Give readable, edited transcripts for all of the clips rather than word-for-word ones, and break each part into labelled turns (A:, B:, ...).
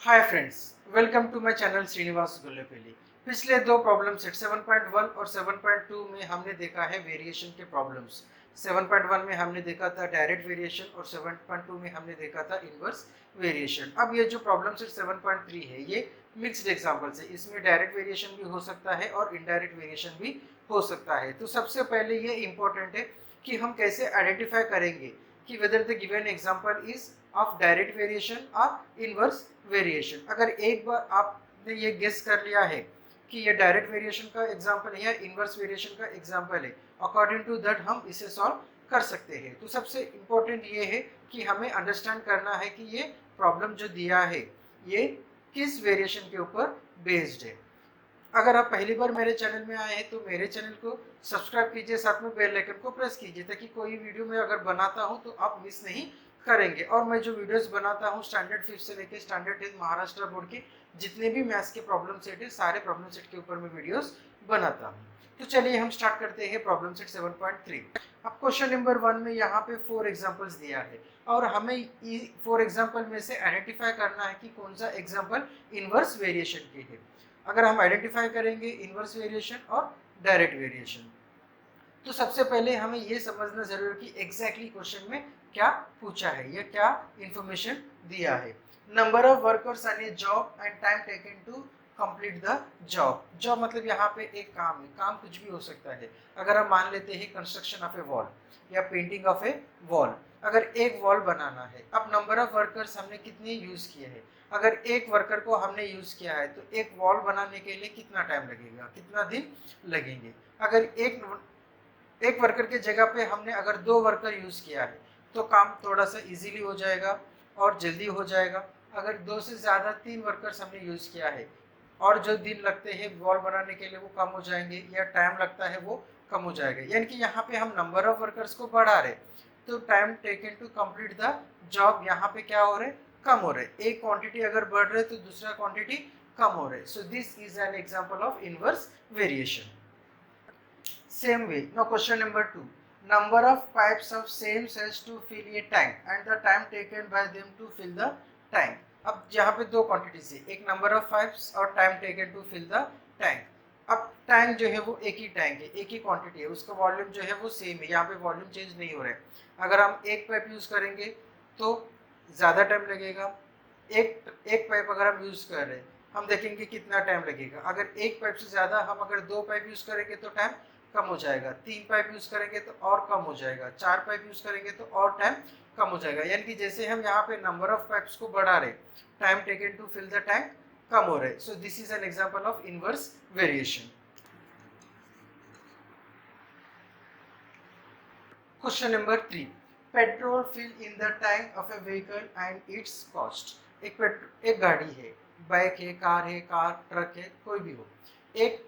A: Hi friends, welcome to my channel Srinivas Gullepalli. पिछले दो problem set 7.1 और 7.2 में हमने देखा है वेरिएशन के प्रॉब्लम्स। 7.1 में हमने देखा था डायरेक्ट वेरिएशन और 7.2 में हमने देखा था इनवर्स वेरिएशन। अब ये जो प्रॉब्लम सेट 7.3 है ये मिक्स्ड एग्जांपल्स है। इसमें डायरेक्ट वेरिएशन भी हो सकता है और इनडायरेक्ट वेरिएशन भी हो सकता है। तो सबसे पहले ये इंपॉर्टेंट है कि हम कैसे आइडेंटिफाई करेंगे कि whether the given example is of direct variation और इनवर्स वेरिएशन। अगर एक बार आपने ये गेस कर लिया है कि ये डायरेक्ट वेरिएशन का एग्जांपल है या इनवर्स वेरिएशन का एग्जांपल है, अकॉर्डिंग टू दैट हम इसे सॉल्व कर सकते हैं। तो सबसे इम्पोर्टेंट ये है कि हमें अंडरस्टैंड करना है कि ये प्रॉब्लम जो दिया है ये किस वेरिएशन के ऊपर बेस्ड है। अगर आप पहली बार मेरे चैनल में आए हैं तो मेरे चैनल को सब्सक्राइब कीजिए, साथ में बेल आइकन को प्रेस कीजिए ताकि कोई वीडियो मैं अगर बनाता हूं तो आप मिस नहीं करेंगे। और मैं जो वीडियोस बनाता हूं स्टैंडर्ड 5 से लेकर स्टैंडर्ड 10 महाराष्ट्र बोर्ड के जितने भी मैथ्स के प्रॉब्लम सेट है सारे प्रॉब्लम सेट के ऊपर मैं वीडियोस बनाता हूँ। तो चलिए हम स्टार्ट करते हैं प्रॉब्लम सेट 7.3। अब क्वेश्चन नंबर 1 में यहाँ पे 4 एग्जांपल्स दिया है और हमें 4 एग्जांपल में से आइडेंटिफाई करना है कि कौन सा एग्जांपल इनवर्स वेरिएशन की है। अगर हम आइडेंटिफाई करेंगे इनवर्स वेरिएशन और डायरेक्ट वेरिएशन, तो सबसे पहले हमें यह समझना जरूरी है कि एग्जैक्टली क्वेश्चन में क्या पूछा है या क्या इंफॉर्मेशन दिया है। Number of workers on a job and time taken to complete the job. Job मतलब यहाँ पे एक काम है, काम कुछ भी हो सकता है। अगर हम मान लेते हैं कंस्ट्रक्शन ऑफ ए वॉल या पेंटिंग ऑफ ए वॉल, अगर एक वॉल बनाना है, अब नंबर ऑफ वर्कर्स हमने कितने यूज किए हैं। अगर एक वर्कर को हमने यूज किया है तो एक वॉल बनाने के लिए कितना टाइम लगेगा, कितना दिन लगेंगे। अगर एक वर्कर के जगह पे हमने अगर 2 वर्कर यूज किया है तो काम थोड़ा सा इजीली हो जाएगा और जल्दी हो जाएगा। अगर 2 से ज़्यादा 3 वर्कर्स हमने यूज किया है और जो दिन लगते हैं वॉल बनाने के लिए वो कम हो जाएंगे या टाइम लगता है वो कम हो जाएगा। यानी कि यहाँ पे हम नंबर ऑफ वर्कर्स को बढ़ा रहे तो time taken to complete the job यहाँ पे क्या हो रहे, कम हो रहे। एक क्वांटिटी अगर बढ़ रहे तो दूसरा क्वांटिटी कम हो रहे। So this is an example of inverse variation. Same way. Now question number 2. Number of pipes of same size to fill a tank and the time taken by them to fill the tank. अब यहाँ पे दो quantities है, एक number of pipes और time taken to fill the tank. अब tank जो है वो एक ही टैंक है, एक ही क्वांटिटी है, उसका वॉल्यूम जो है वो सेम है, यहाँ पे वॉल्यूम चेंज नहीं हो रहा है। अगर हम एक पाइप यूज करेंगे तो ज़्यादा टाइम लगेगा। एक एक पाइप अगर हम यूज कर रहे हैं हम देखेंगे कितना टाइम लगेगा। अगर एक पाइप से ज़्यादा हम अगर 2 पाइप यूज करेंगे तो टाइम कम हो जाएगा, 3 पाइप यूज करेंगे तो और कम हो जाएगा, 4 पाइप यूज करेंगे तो और टाइम कम हो जाएगा। यानी कि जैसे हम यहाँ पे नंबर ऑफ पाइप्स को बढ़ा रहे, time taken to fill the tank कम हो रहे। So this is an example of inverse variation. Question number 3। Petrol fill in the tank of a vehicle and its cost. एक गाड़ी है, बाइक है, कार, ट्रक है, कोई भी हो, एक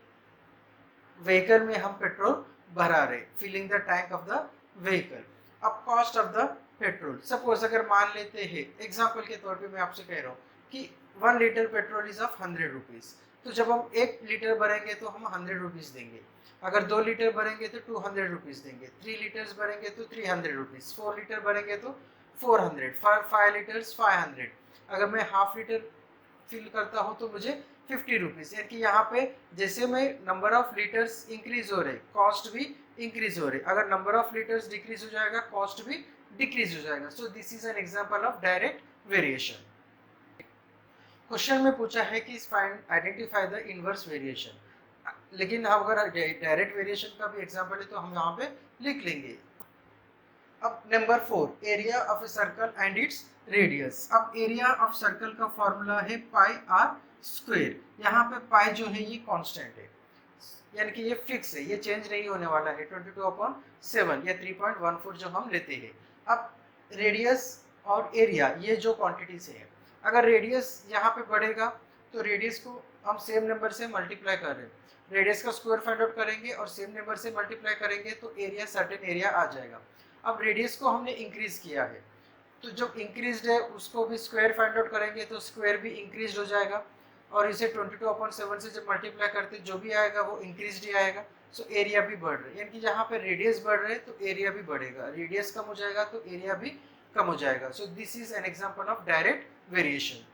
A: व्हीकल में हम पेट्रोल भरा रहे, filling the tank of the vehicle. अब cost of the petrol, suppose अगर मान लेते हैं एग्जांपल के तौर पे मैं आपसे कह रहा हूँ कि 1 litre petrol is of 100 rupees, तो जब हम 1 लीटर भरेंगे तो हम 100 रुपीज देंगे। अगर 2 लीटर भरेंगे तो 200 रुपीज देंगे, 3 लीटर्स भरेंगे तो 300 रुपीज, 4 लीटर भरेंगे तो 400, 5 लीटर्स 500। अगर मैं हाफ लीटर फिल करता हूँ तो मुझे 50 रुपीज। यानी कि यहाँ पे जैसे मैं नंबर ऑफ लीटर्स इंक्रीज हो रहे, कॉस्ट भी इंक्रीज हो रही। अगर नंबर ऑफ लीटर्स डिक्रीज हो जाएगा कॉस्ट भी डिक्रीज हो जाएगा। So this is an example of direct variation. Question में पूछा है कि find identify the inverse variation, लेकिन हम अगर डायरेक्ट वेरिएशन का भी एग्जांपल है तो हम यहाँ पे लिख लेंगे। अब number 4, area of a circle and its radius. अब एरिया ऑफ सर्कल का फॉर्मूला है पाई आर स्क्वायर। यहाँ पे पाई जो है ये कांस्टेंट है, यानी कि ये फिक्स है, ये चेंज नहीं होने वाला है, 22/7 या 3.14 जो हम लेते हैं। अब रेडियस और एरिया ये जो क्वांटिटी से है, अगर रेडियस यहाँ पे बढ़ेगा तो रेडियस को हम सेम नंबर से मल्टीप्लाई कर रहे हैं, रेडियस का स्क्वायर फाइंड आउट करेंगे और सेम नंबर से मल्टीप्लाई करेंगे तो एरिया सर्टेन एरिया आ जाएगा। अब रेडियस को हमने इंक्रीज किया है तो जो इंक्रीज है उसको भी स्क्वायर फाइंड आउट करेंगे तो स्क्वायर भी इंक्रीज हो जाएगा और इसे 22/7 से जब मल्टीप्लाई करते जो भी आएगा वो इंक्रीज ही आएगा। सो एरिया भी बढ़ रहा है, यानी कि जहाँ पे रेडियस बढ़ रहे तो एरिया भी बढ़ेगा, रेडियस कम हो जाएगा तो एरिया भी कम हो जाएगा। So this is an example of direct variation.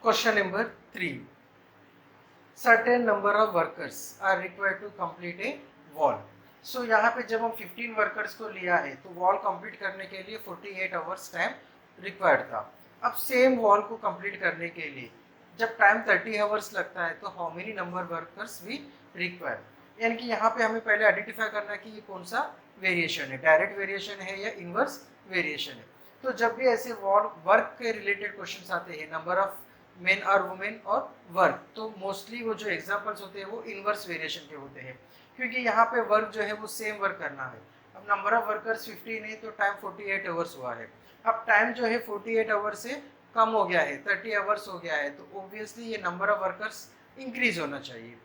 A: Question number 3. Certain number of workers are required to complete a wall. So यहाँ पे जब हम 15 वर्कर्स को लिया है तो वॉल कंप्लीट करने के लिए 48 आवर्स टाइम रिक्वायर्ड था. अब सेम वॉल को कंप्लीट करने के लिए जब टाइम 30 आवर्स लगता है तो how many number workers we require. यानी कि यहाँ पे हमें पहले आइडेंटिफाई करना है कि ये कौन सा वेरिएशन है, डायरेक्ट वेरिएशन है या इनवर्स वेरिएशन है. तो जब भी ऐसे वॉल वर्क के रिलेटेड क्वेश्चंस आते हैं, नंबर ऑफ मेन और वुमेन और वर्क, तो मोस्टली वो जो एग्जांपल्स होते हैं वो इनवर्स वेरिएशन के होते हैं, क्योंकि यहाँ पे वर्क जो है वो सेम वर्क करना है. अब नंबर ऑफ वर्कर्स 15 है तो टाइम 48 आवर्स हुआ है. अब टाइम जो है 48 आवर्स से कम हो गया है, 30 आवर्स हो गया है, तो ऑब्वियसली ये नंबर ऑफ वर्कर्स इंक्रीज होना चाहिए.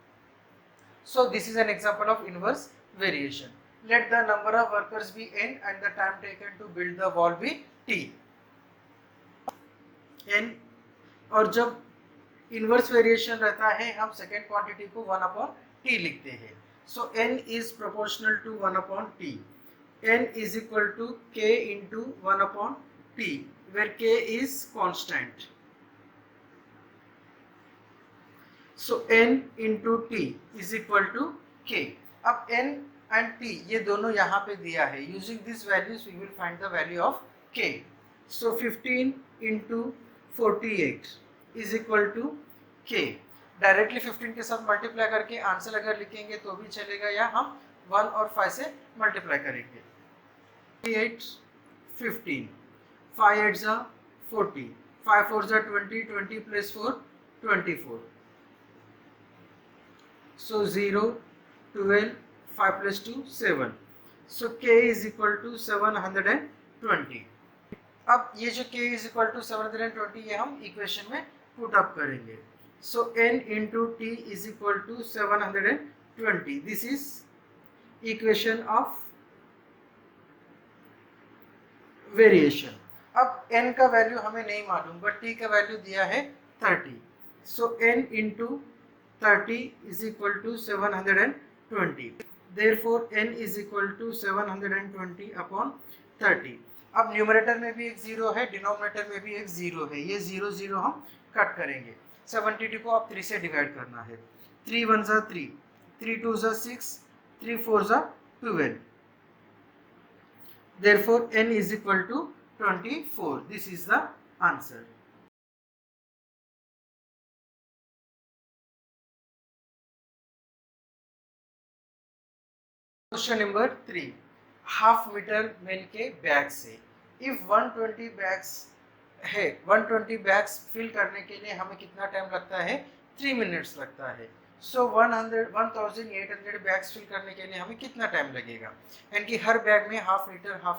A: So this is an example of inverse variation. Let the number of workers be n and the time taken to build the wall be t. n और जब inverse variation रहता है हम second quantity को 1/t लिखते हैं. So n is proportional to 1/t. n is equal to k into 1/t where k is constant. So n into t is equal to k. अब n and t ये दोनों यहाँ पे दिया है. Using these values we will find the value of k. So 15 into 48 is equal to k. Directly 15 के साथ multiply करके आंसर अगर लिखेंगे तो भी चलेगा, या हम 1 और 5 से मल्टीप्लाई करेंगे. 8 15 5 8 जा 40 5 4 जा 20 20 plus 4 24. So 0 12 5 plus 2 7. So k is equal to 720. अब ये जो k is equal to 720 ये हम इक्वेशन में पुट अप करेंगे. So n into t is equal to 720. This is equation of variation. अब n का वैल्यू हमें नहीं मालूम बट t का वैल्यू दिया है 30. So n into 30 is equal to 720. Therefore n is equal to 720 upon 30. अब न्यूमरेटर में भी एक जीरो है, डिनोमिनेटर में भी एक जीरो है. ये जीरो जीरो हम कट करेंगे. 72 को आप 3 से डिवाइड करना है. 3 1 जा 3 3 2 जा 6 3 4 जा 12. Therefore n is equal to 24. This is the answer. Question number 3. Half metre मिल के बैग से इफ 120 बैग्स है, 120 बैग्स फिल करने के लिए हमें कितना टाइम लगता है? 3 मिनट्स लगता है. सो 1800 बैग्स फिल करने के लिए हमें कितना टाइम लगेगा? यानी कि हर बैग में हाफ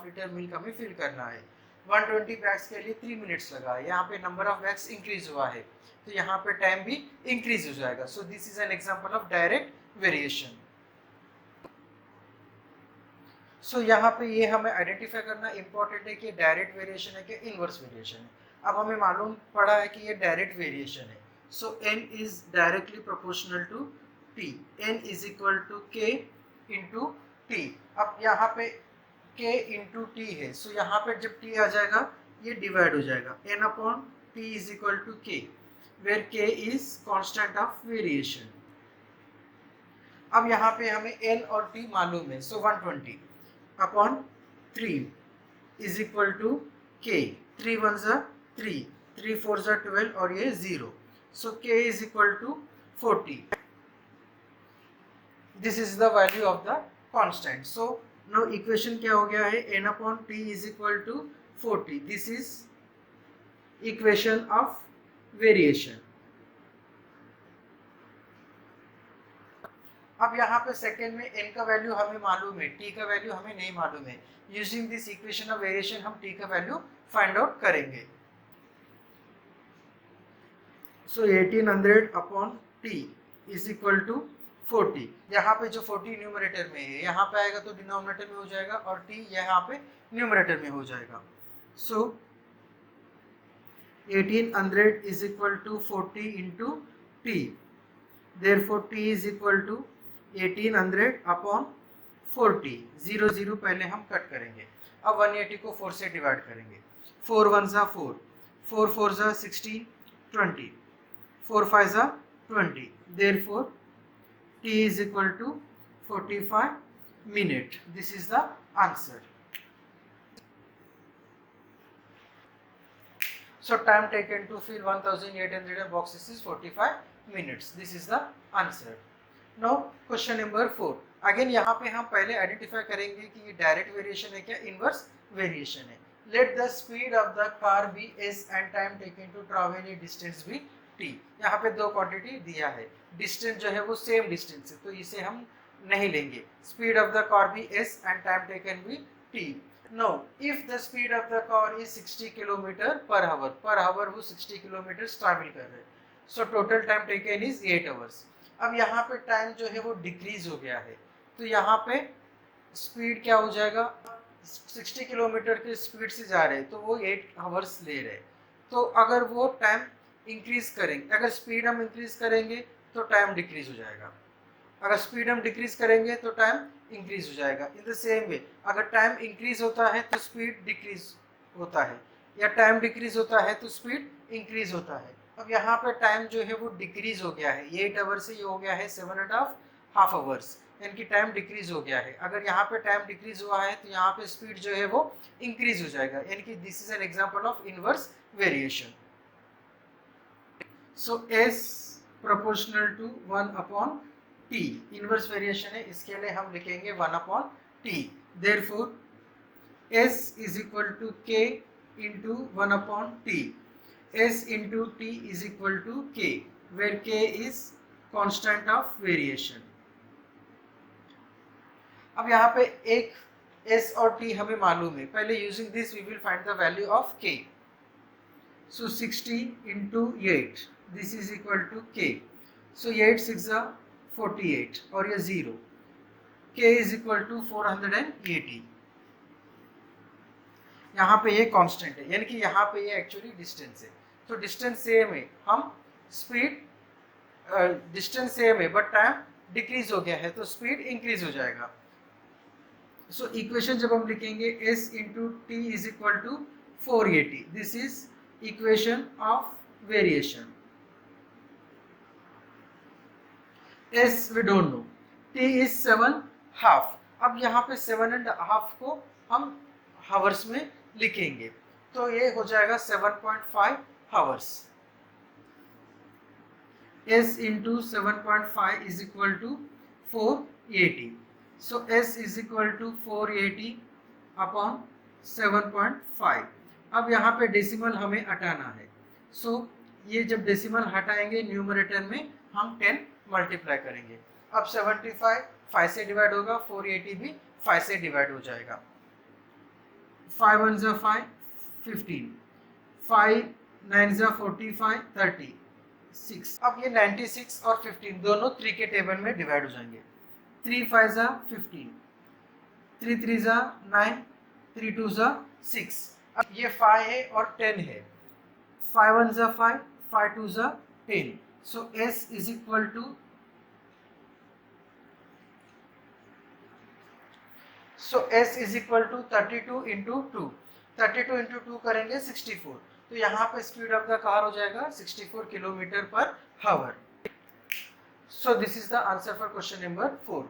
A: लीटर मिल्क हमें फिल करना है. 120 बैग्स के लिए 3 मिनट्स लगा. यहाँ पे नंबर ऑफ बैग्स इंक्रीज हुआ है तो यहाँ पे टाइम भी इंक्रीज हो जाएगा. So this is an example of direct variation. So यहाँ पे ये हमें आइडेंटिफाई करना इंपॉर्टेंट है कि डायरेक्ट वेरिएशन है कि इनवर्स वेरिएशन है. अब हमें मालूम पड़ा है कि ये डायरेक्ट वेरिएशन है. So n is directly proportional to t. n is equal to k into t. अब यहाँ पे k into t है, so यहाँ पे जब t आ जाएगा ये डिवाइड हो जाएगा. n upon t is equal to k, where k is constant of variation. अब यहाँ पे हमें n और t मालूम है, so 120 upon 3 is equal to k. 3 1 जा 3 3 4 जा 12 और ये 0. So k is equal to 40. This is the value of the constant. So now equation क्या हो गया है? n upon t is equal to 40. This is equation of variation. अब यहाँ पे सेकेंड में n का वैल्यू हमें मालूम है, t का वैल्यू हमें नहीं मालूम है. Using this equation of variation हम t का वैल्यू फाइंड आउट करेंगे. So 1800 upon t is equal to 40. यहाँ पे जो 40 न्यूमरेटर में है यहाँ पे आएगा तो डिनोमिनेटर में हो जाएगा और t यहाँ पे न्यूमरेटर में हो जाएगा. So 1800 is equal to 40 into t. Therefore t is equal to 1800 upon 40. 0 0 पहले हम कट करेंगे. अब 180 को 4 से डिवाइड करेंगे. 4 1 जा 4 4 4 जा 16 20. 4 5 are 20. Therefore, t is equal to 45 minutes. This is the answer. So time taken to fill 1800 boxes is 45 minutes. This is the answer. Now question number 4. Again यहाँ पे हम पहले आइडेंटिफाई करेंगे कि ये डायरेक्ट वेरिएशन है क्या इनवर्स वेरिएशन है. Let the speed of the car be s and time taken to travel a distance be t. यहाँ पे दो क्वांटिटी दिया है, डिस्टेंस जो है वो सेम डिस्टेंस है तो इसे हम नहीं लेंगे. Speed of the car be s and time taken be t. No if the speed of the car is 60 kilometre per hour वो 60 किलोमीटर ट्रैवल कर रहे हैं. So total time taken is 8 hours. अब यहाँ पे टाइम जो है वो डिक्रीज हो गया है तो यहाँ पे स्पीड क्या हो जाएगा, 60 किलोमीटर की स्पीड से जा रहे हैं तो वो 8 आवर्स ले रहे हैं. तो अगर वो टाइम इंक्रीज करेंगे, अगर स्पीड हम इंक्रीज करेंगे तो टाइम डिक्रीज हो जाएगा, अगर स्पीड हम डिक्रीज करेंगे तो टाइम इंक्रीज हो जाएगा. इन द सेम वे अगर टाइम इंक्रीज होता है तो स्पीड डिक्रीज होता है, या टाइम डिक्रीज होता है तो स्पीड इंक्रीज होता है. अब यहाँ पे टाइम जो है वो डिक्रीज हो गया है, 8 आवर्स से ये हो गया है 7.5 आवर्स, यानी कि टाइम डिक्रीज हो गया है. अगर यहाँ पे टाइम डिक्रीज हुआ है तो यहाँ पे स्पीड जो है वो इंक्रीज हो जाएगा, यानी कि this is an example of inverse variation. So s proportional to 1/t inverse variation है, इसके लिए हम लिखेंगे 1/t. Therefore s is equal to k into 1/t. s into t is equal to k, where k is constant of variation. अब यहाँ पे एक s और t हमें मालूम है, पहले using this we will find the value of k. So 60 into 8 this is equal to k. So 8 6 48 और ये 0. k is equal to 480. यहाँ पे ये कांस्टेंट है, यानी कि यहाँ पे ये एक्चुअली डिस्टेंस है. तो डिस्टेंस सेम है, हम स्पीड डिस्टेंस सेम है बट टाइम डिक्रीज हो गया है तो स्पीड इंक्रीज हो जाएगा. सो इक्वेशन जब हम लिखेंगे s into T is equal to 480. This is equation of variation. s we don't know, t is 7.5. अब यहाँ पे 7.5 को हम आवर्स में लिखेंगे तो ये हो जाएगा 7.5 hours. s into 7.5 is equal to 480. So s is equal to 480 upon 7.5. अब यहाँ पे डेसिमल हमें हटाना है. सो ये जब डेसिमल हटाएंगे न्यूमरेटर में हम 10 मल्टीप्लाई करेंगे. अब 75 5 से डिवाइड होगा, 480 भी 5 से डिवाइड हो जाएगा. 5 1 जा 5 15, 5 9 जा 45 36. अब ये 96 और 15 दोनों 3 के टेबल में डिवाइड हो जाएंगे. 3 5 जा 15, 3 3 जा 9, 3 2 जा 6. अब ये 5 है और 10 है. 5 1 जा 5, 5 2 जा 10. So s is equal to s is equal to 32 into 2. 32 into 2 करेंगे 64. तो यहाँ पे स्पीड ऑफ द कार हो जाएगा 64 kilometre per our. So this is the answer for question number 4.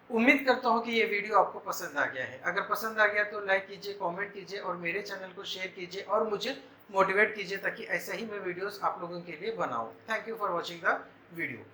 A: उम्मीद करता हूँ कि ये वीडियो आपको पसंद आ गया है. अगर पसंद आ गया तो लाइक कीजिए, कमेंट कीजिए और मेरे चैनल को शेयर कीजिए और मुझे मोटिवेट कीजिए ताकि ऐसा ही मैं वीडियोस आप लोगों के लिए बनाऊँ. Thank you for watching the video.